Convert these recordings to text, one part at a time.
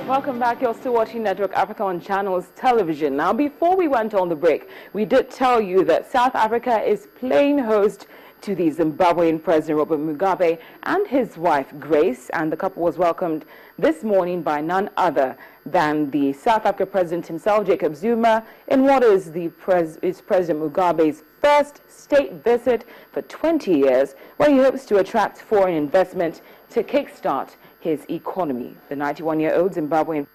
Welcome back. You're still watching Network Africa on Channels Television. Now, before we went on the break, we did tell you that South Africa is playing host to the Zimbabwean President Robert Mugabe and his wife Grace, and the couple was welcomed this morning by none other than the South Africa President himself, Jacob Zuma, in what is President Mugabe's first state visit for 20 years, where he hopes to attract foreign investment to kickstart his economy. The 91-year-old Zimbabwean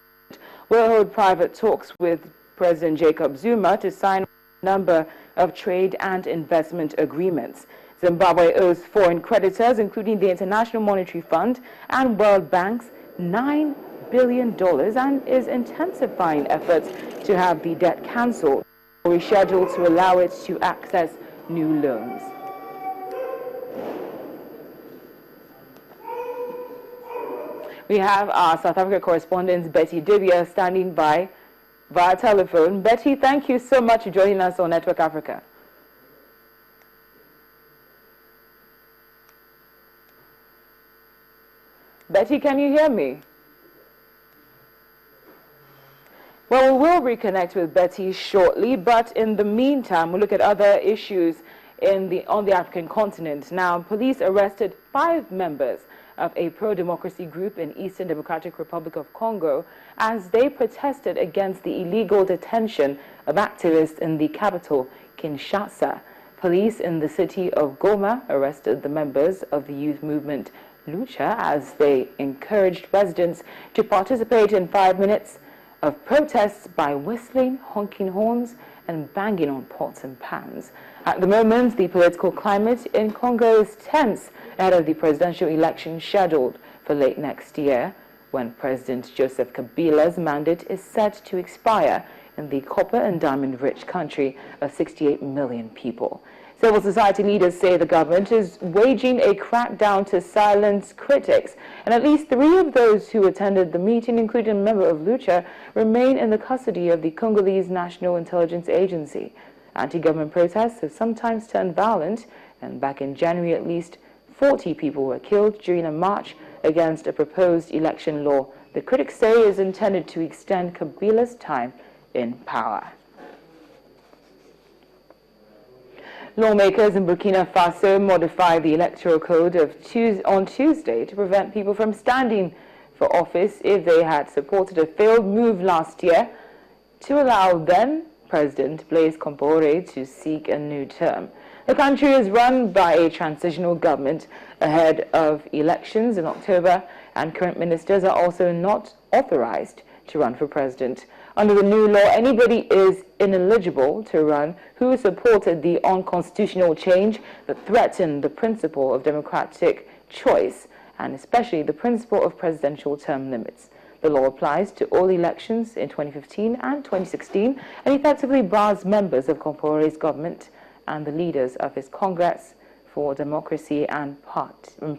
will hold private talks with President Jacob Zuma to sign a number of trade and investment agreements. Zimbabwe owes foreign creditors, including the International Monetary Fund and World Bank's $9 billion, and is intensifying efforts to have the debt cancelled or rescheduled to allow it to access new loans. We have our South Africa correspondent Betty Dibia standing by via telephone. Betty, thank you so much for joining us on Network Africa. Betty, can you hear me? Well, we will reconnect with Betty shortly, but in the meantime, we'll look at other issues on the African continent. Now, police arrested 5 members of a pro-democracy group in Eastern Democratic Republic of Congo as they protested against the illegal detention of activists in the capital, Kinshasa. Police in the city of Goma arrested the members of the youth movement Lucha as they encouraged residents to participate in 5 minutes of protests by whistling, honking horns, and banging on pots and pans. At the moment, the political climate in Congo is tense ahead of the presidential election scheduled for late next year, when President Joseph Kabila's mandate is set to expire in the copper and diamond-rich country of 68 million people. Civil society leaders say the government is waging a crackdown to silence critics, and at least 3 of those who attended the meeting, including a member of Lucha, remain in the custody of the Congolese National Intelligence Agency. Anti-government protests have sometimes turned violent, and back in January at least 40 people were killed during a march against a proposed election law the critics say is intended to extend Kabila's time in power. Lawmakers in Burkina Faso modified the electoral code on Tuesday to prevent people from standing for office if they had supported a failed move last year to allow then President Blaise Compaoré to seek a new term. The country is run by a transitional government ahead of elections in October, and current ministers are also not authorized to run for president. Under the new law, anybody is ineligible to run who supported the unconstitutional change that threatened the principle of democratic choice, and especially the principle of presidential term limits. The law applies to all elections in 2015 and 2016 and effectively bars members of Compaoré's government and the leaders of his Congress for Democracy and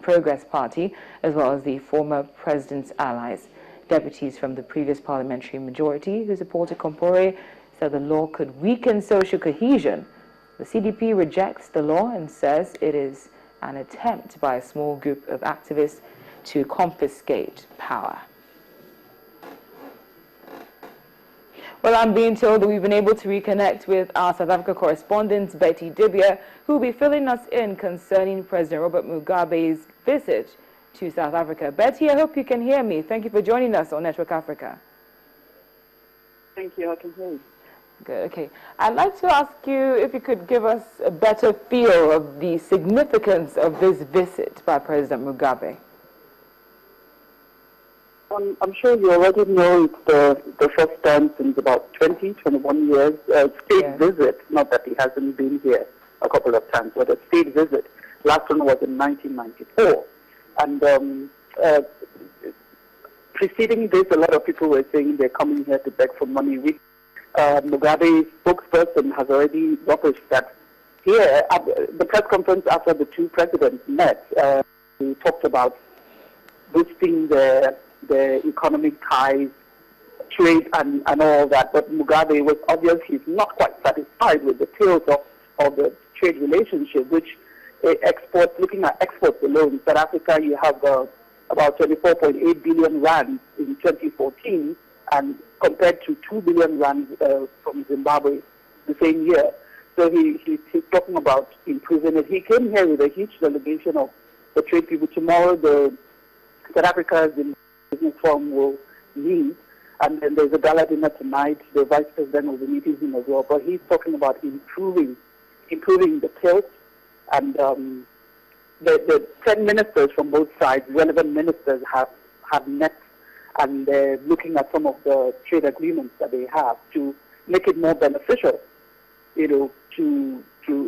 Progress Party, as well as the former president's allies. Deputies from the previous parliamentary majority who supported Compaoré said the law could weaken social cohesion. The CDP rejects the law and says it is an attempt by a small group of activists to confiscate power. Well, I'm being told that we've been able to reconnect with our South Africa correspondent, Betty Dibia, who will be filling us in concerning President Robert Mugabe's visit to South Africa. Betty, I hope you can hear me. Thank you for joining us on Network Africa. Thank you. I can hear you. Good. Okay. I'd like to ask you if you could give us a better feel of the significance of this visit by President Mugabe. I'm sure you already know it's the first time since about 21 years, state visit, not that he hasn't been here a couple of times, but a state visit. Last one was in 1994. And preceding this, a lot of people were saying they're coming here to beg for money. Mugabe's spokesperson has already published that here, at the press conference after the 2 presidents met, he talked about boosting the economic ties, trade, and all that. But Mugabe was obvious he's not quite satisfied with the tales of the trade relationship, which exports, looking at exports alone, South Africa, you have a about 24.8 billion rand in 2014, and compared to 2 billion rand from Zimbabwe the same year. So he's talking about improving it. He came here with a huge delegation of the trade people. Tomorrow, the South Africa's Business Forum will meet, and then there's a gala dinner tonight. The Vice President will be meeting him as well. But he's talking about improving the tilts, and the 10 ministers from both sides, relevant ministers, have met, and they're looking at some of the trade agreements that they have to make it more beneficial,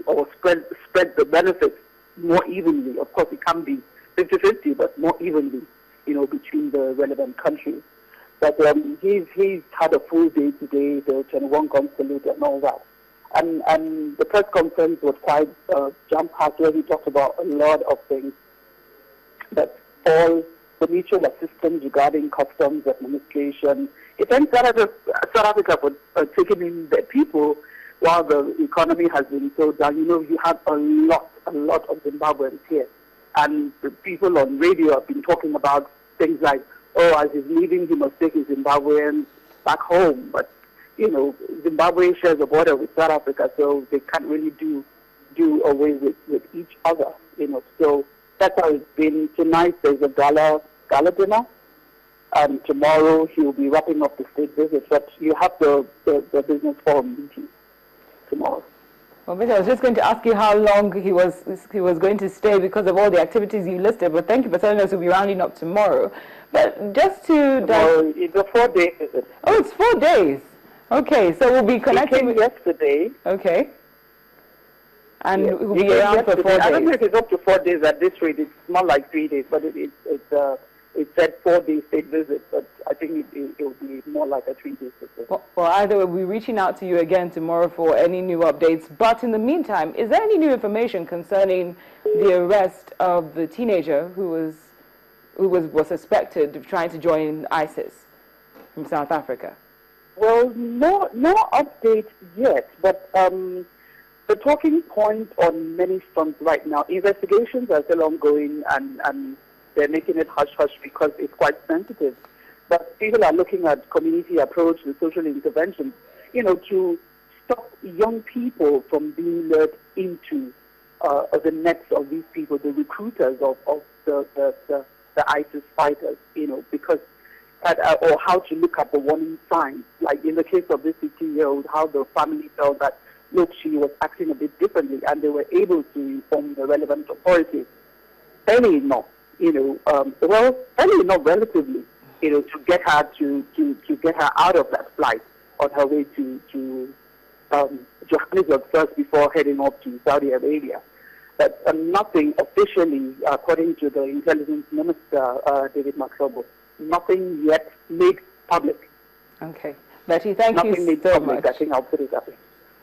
or spread the benefits more evenly. Of course, it can be 50-50, but more evenly, between the relevant countries. But he's had a full day today, the 21 consulate and all that. And the press conference was quite jam-packed, where he talked about a lot of things, that all the mutual assistance regarding customs administration. It thanks South Africa for taking in their people while the economy has been so down. You have a lot of Zimbabweans here. And the people on radio have been talking about things like, as he's leaving, he must take his Zimbabweans back home. But, Zimbabwe shares a border with South Africa, so they can't really do away with each other, So that's how it's been. Tonight there's a gala dinner, and tomorrow he'll be wrapping up the state visit. But you have the business forum meeting tomorrow. Well, I was just going to ask you how long he was going to stay because of all the activities you listed, but thank you for telling us we'll be rounding up tomorrow. But just to... It's a 4-day visit. Oh, it's 4 days. Okay, so we'll be connecting with... yesterday. Okay. And we'll be around for 4 days. I don't know if it's up to 4 days at this rate. It's more like 3 days, but it said 4-day state visit, but I think it will be more like a 3-day visit. Well, either way, we'll be reaching out to you again tomorrow for any new updates. But in the meantime, is there any new information concerning the arrest of the teenager who was suspected of trying to join ISIS from South Africa? Well, no update yet, but the talking point on many fronts right now, investigations are still ongoing, and they're making it hush-hush because it's quite sensitive. But people are looking at community approach and social intervention, to stop young people from being led into the nets of these people, the recruiters of the ISIS fighters, because or how to look at the warning signs. Like in the case of this 15-year-old, how the family felt that, look, she was acting a bit differently, and they were able to inform the relevant authorities early enough, early enough relatively, to get her to get her out of that flight on her way to Johannesburg first before heading off to Saudi Arabia. But nothing officially, according to the intelligence minister, David Maxwell, nothing yet made public. Okay. Betty, thank you made so public. much. I think I'll put it that way.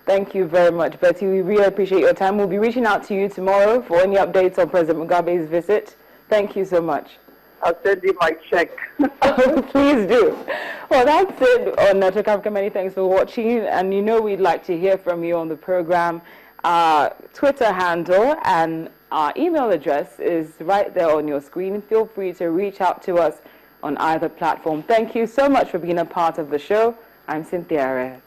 Thank you very much, Betty. We really appreciate your time. We'll be reaching out to you tomorrow for any updates on President Mugabe's visit. Thank you so much. I'll send you my check. Please do. Well, that's it on Network Africa. Many thanks for watching. And we'd like to hear from you on the program. Our Twitter handle and our email address is right there on your screen. Feel free to reach out to us on either platform. Thank you so much for being a part of the show. I'm Cynthia Araya.